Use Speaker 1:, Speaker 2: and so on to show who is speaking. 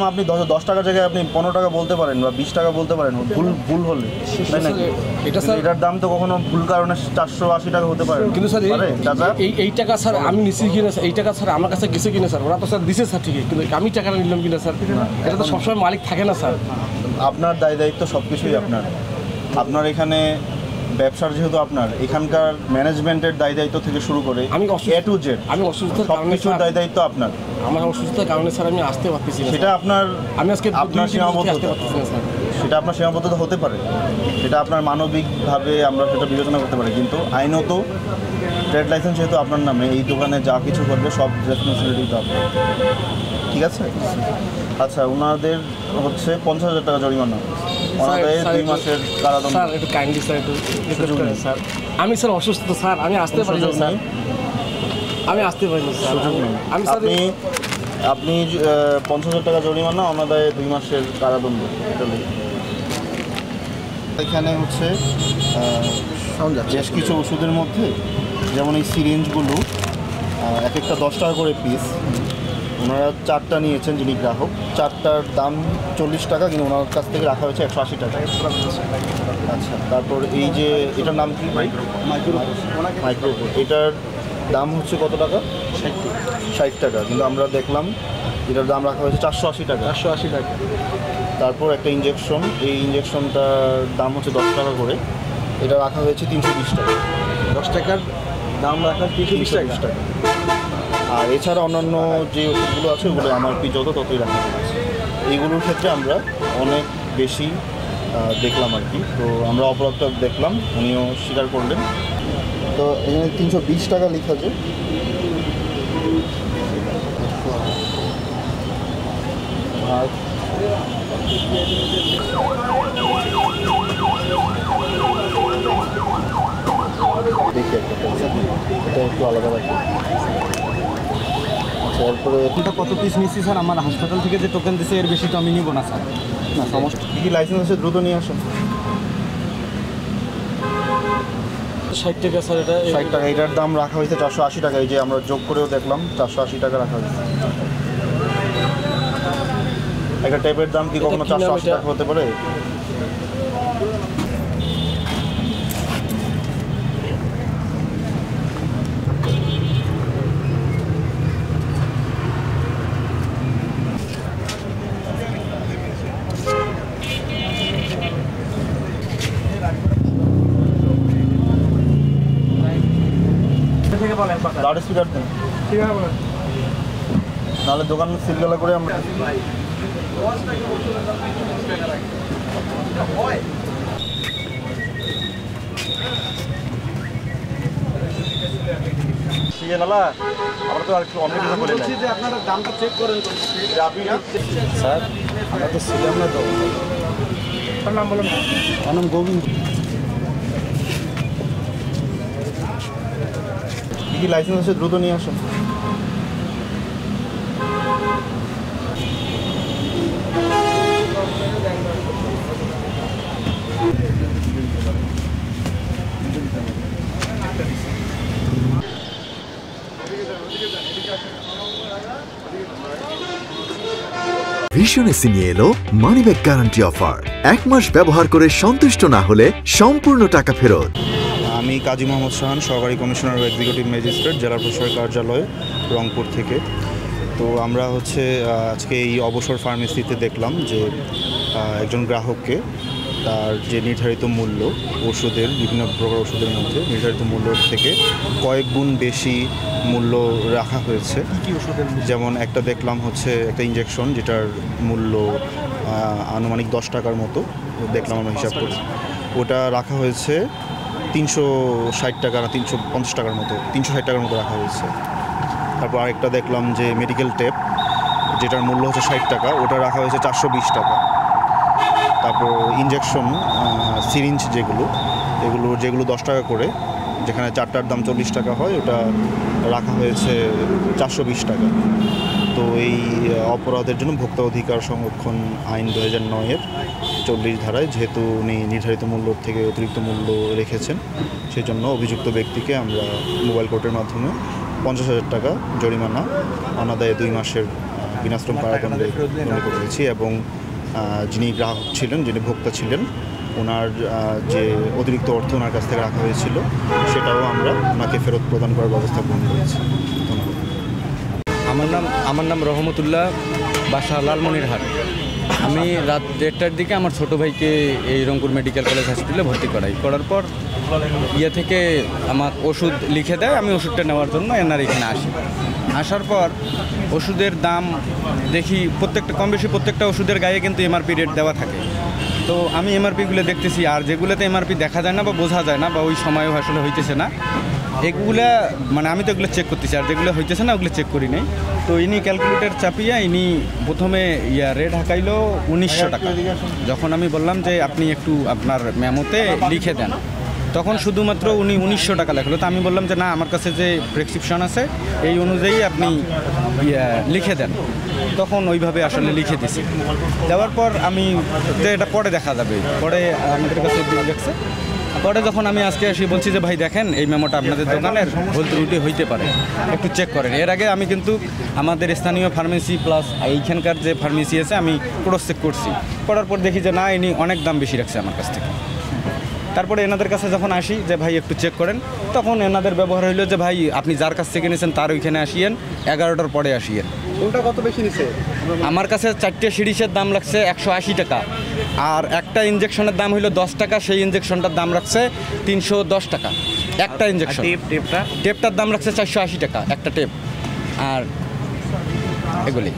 Speaker 1: আপনি 10 টাকার জায়গায় আপনি 15 টাকা বলতে পারেন বা 20 টাকা বলতে পারেন, ভুল হলে, তাই নাকি?
Speaker 2: এটা স্যার,
Speaker 1: এটার দাম তো কখনো ভুল কারণে 480 টাকা হতে পারে।
Speaker 2: কিন্তু স্যার এই টাকা স্যার আমি নিচ্ছি কিনা, এই টাকা স্যার আমার কাছে গেছে কিনা স্যার, ওরা তো স্যার দিছে স্যার ঠিকই, কিন্তু আমি টাকাটা নিলাম কিনা স্যার, এটা তো সবসময় মালিক থাকে না স্যার।
Speaker 1: আপনার দায়িত্ব সব কিছুই আপনার এখানে ব্যবসার যেহেতু আপনার এখানকার ম্যানেজমেন্টের দায়িত্ব থেকে শুরু করে
Speaker 2: আমি
Speaker 1: A to Z
Speaker 2: আমি অসুস্থতার কারণে
Speaker 1: সবকিছুর দায়িত্ব আপনার।
Speaker 2: আমার অসুস্থতার কারণে স্যার আমি আসতে পারতেছি না।
Speaker 1: সেটা আমি আজকে আপনার সীমাবদ্ধতা,
Speaker 2: স্যার
Speaker 1: সেটা আপনার সীমাবদ্ধতা হতে পারে, সেটা আপনার মানবিকভাবে আমরা সেটা বিবেচনা করতে পারি, কিন্তু আইনত ট্রেড লাইসেন্স যেহেতু আপনার নামে, এই দোকানে যা কিছু করবে সব রেসপন্সিবিলিটি তো আপনার, ঠিক আছে? আচ্ছা, ওনাদের হচ্ছে 50,000 টাকা জরিমানা, ওনাদের 2 মাসের কারাদণ্ড।
Speaker 2: স্যার একটু কাইন্ডলি স্যার একটু রিকোয়েস্ট করেন স্যার, আমি স্যার অসুস্থ স্যার, আমি আসতে পারি না স্যার, আমি আসতে পারি না স্যার, আমি স্যার
Speaker 1: আপনি 50,000 টাকা জরিমানা, ওনাদের 2 মাসের কারাদণ্ড। এখানে হচ্ছে বেশ কিছু ওষুধের মধ্যে, যেমন এই সিরিঞ্জগুলো এক একটা 10 টাকা করে পিস, ওনারা 4টা নিয়েছেন যিনি গ্রাহক, 4টার দাম 40 টাকা, কিন্তু ওনার কাছ থেকে রাখা হয়েছে 180 টাকা। আচ্ছা, তারপর এই যে এটার নাম কি? মাইক্রো, এটার দাম হচ্ছে কত টাকা? 60 টাকা, কিন্তু আমরা দেখলাম এটার দাম রাখা হয়েছে 480 টাকা। তারপর একটা ইঞ্জেকশন, এই ইঞ্জেকশনটার দাম হচ্ছে 10 টাকা করে, এটা রাখা হয়েছে 320 টাকা।
Speaker 2: 10 টাকার দাম রাখা 320 টাকা।
Speaker 1: আর এছাড়া অন্যান্য যে ওষুধগুলো আছে ওগুলো MRP যত ততই রাখা হয়েছে। এইগুলোর ক্ষেত্রে আমরা অনেক বেশি দেখলাম আর কি। তো আমরা অপরাধটা দেখলাম, উনিও স্বীকার করলেন। তো এখানে 320 টাকা লেখা আছে। আর দেখি এটা একটু আলাদা রাখি। তারপরে
Speaker 3: এটা কত পিস নিচ্ছি স্যার, আমার হাসপাতাল থেকে যে টোকেন দিছে এর বেশি তো আমি নিব না স্যার।
Speaker 1: না সমস্যা, কী লাইসেন্স আছে দ্রুত নিয়ে আসুন।
Speaker 2: 60 টাকা স্যার, এটা
Speaker 1: 60 টাকা, এটার দাম রাখা হয়েছে 480 টাকা। এই যে আমরা যোগ করেও দেখলাম 480 টাকা রাখা হয়েছে। একটা টেপের দাম কি কখনো 480 টাকা হতে পারে? লাউড স্পিকার দেন, নাহলে দোকান সিলগালা করে আমরা আমরা তো আর অনেক কিছু বলি না।
Speaker 3: আপনারা দামটা চেক করেন
Speaker 1: স্যার, আমরা তো ছিলাম না, তো
Speaker 3: নাম বলেন।
Speaker 1: আমার নাম গোবিন্দ। কী লাইসেন্স আছে দ্রুত নিয়ে আসুন।
Speaker 4: ভিশন এসি নিয়ে এলো মানিব্যাগ গ্যারান্টি অফার। 1 মাস ব্যবহার করে সন্তুষ্ট না হলে সম্পূর্ণ টাকা ফেরত।
Speaker 1: আমি কাজী মোহাম্মদ শাহান, সহকারী কমিশনার ও এক্সিকিউটিভ ম্যাজিস্ট্রেট, জেলা প্রশাসক কার্যালয়, রংপুর থেকে। তো আমরা হচ্ছে আজকে এই অবসর ফার্মেসিতে দেখলাম যে একজন গ্রাহককে তার যে নির্ধারিত মূল্য ওষুধের, বিভিন্ন প্রকার ওষুধের মধ্যে নির্ধারিত মূল্যর থেকে কয়েক গুণ বেশি মূল্য রাখা হয়েছে। যেমন একটা দেখলাম হচ্ছে একটা ইঞ্জেকশন, যেটার মূল্য আনুমানিক 10 টাকার মতো দেখলাম আমরা হিসাব করে, ওটা রাখা হয়েছে 360 টাকা না 350 টাকার মতো, 360 টাকার মতো রাখা হয়েছে। তারপর আরেকটা দেখলাম যে মেডিকেল টেপ, যেটার মূল্য হচ্ছে 60 টাকা, ওটা রাখা হয়েছে 420 টাকা। তারপর ইঞ্জেকশন সিরিঞ্জ যেগুলো 10 টাকা করে, যেখানে 4টার দাম 40 টাকা হয়, ওটা রাখা হয়েছে 420 টাকা। তো এই অপরাধের জন্য ভোক্তা অধিকার সংরক্ষণ আইন 2009-এর 40 ধারায় যেহেতু উনি নির্ধারিত মূল্যর থেকে অতিরিক্ত মূল্য রেখেছেন, সেই জন্য অভিযুক্ত ব্যক্তিকে আমরা মোবাইল কোর্টের মাধ্যমে 50,000 টাকা জরিমানা, অনাদায়ে 2 মাসের বিনাশ্রম কারাদণ্ডে দণ্ডিত করেছি এবং যিনি গ্রাহক ছিলেন, যিনি ভোক্তা ছিলেন, ওনার যে অতিরিক্ত অর্থ ওনার কাছ থেকে রাখা হয়েছিল সেটাও আমরা ওনাকে ফেরত প্রদান করার ব্যবস্থা গ্রহণ করেছি। ধন্যবাদ।
Speaker 5: আমার নাম রহমতুল্লাহ, বাসা লালমনিরহাট। আমি রাত 1:30টার দিকে আমার ছোটো ভাইকে এই রংপুর মেডিকেল কলেজ হসপিটালে ভর্তি করার পর থেকে আমার ওষুধ লিখে দেয়। আমি ওষুধটা নেওয়ার জন্য এনার এখানে আসার পর ওষুধের দাম দেখি কম বেশি প্রত্যেকটা ওষুধের গায়ে কিন্তু এমআরপি রেট দেওয়া থাকে। তো আমি এমআরপিগুলো দেখতেছি, আর যেগুলোতে এমআরপি দেখা যায় না বা বোঝা যায় না বা ওই সময়ও আসলে হইতেছে না, এগুলা মানে আমি তো এগুলো চেক করতেছি, আর যেগুলো হইতেছে না ওগুলো চেক করি নাই। তো ইনি ক্যালকুলেটর চাপিয়ে ইনি প্রথমে রেট হাঁকাইলো 1900 টাকা। যখন আমি বললাম যে আপনি একটু আপনার মেমোতে লিখে দেন, তখন শুধুমাত্র উনি 1900 টাকা লেখলো। তো আমি বললাম যে না, আমার কাছে যে প্রেসক্রিপশন আছে এই অনুযায়ী আপনি লিখে দেন। তখন ওইভাবে আসলে লিখে দিছি। দেওয়ার পর আমি যে এটা পরে দেখা যাবে, পরে আমাদের কাছে দেখছে। পরে যখন আমি আজকে আসি বলছি যে ভাই দেখেন এই মেমোটা আপনাদের দোকানের ভুল ত্রুটি হইতে পারে, একটু চেক করেন। এর আগে আমি কিন্তু আমাদের স্থানীয় ফার্মেসি প্লাস এইখানকার যে ফার্মেসি আছে আমি ক্রস চেক করছি, করার পর দেখি যে না, ইনি অনেক দাম বেশি রাখছে আমার কাছ থেকে। তারপরে এনাদের কাছে যখন আসি যে ভাই একটু চেক করেন, তখন এনাদের ব্যবহার হইলো যে ভাই আপনি যার কাছ থেকে নিয়েছেন তার ওইখানে আসিয়েন, 11টার পরে আসিয়েন।
Speaker 3: ওটা কত বেশি নিছে?
Speaker 5: আমার কাছে 4টে সিরিজের দাম লাগছে 180 টাকা, আর একটা ইঞ্জেকশনের দাম হইলো 10 টাকা। সেই ইঞ্জেকশনটার দাম রাখছে 310 টাকা একটা ইঞ্জেকশন। টেপটার দাম রাখছে 480 টাকা একটা টেপ। আর এগুলি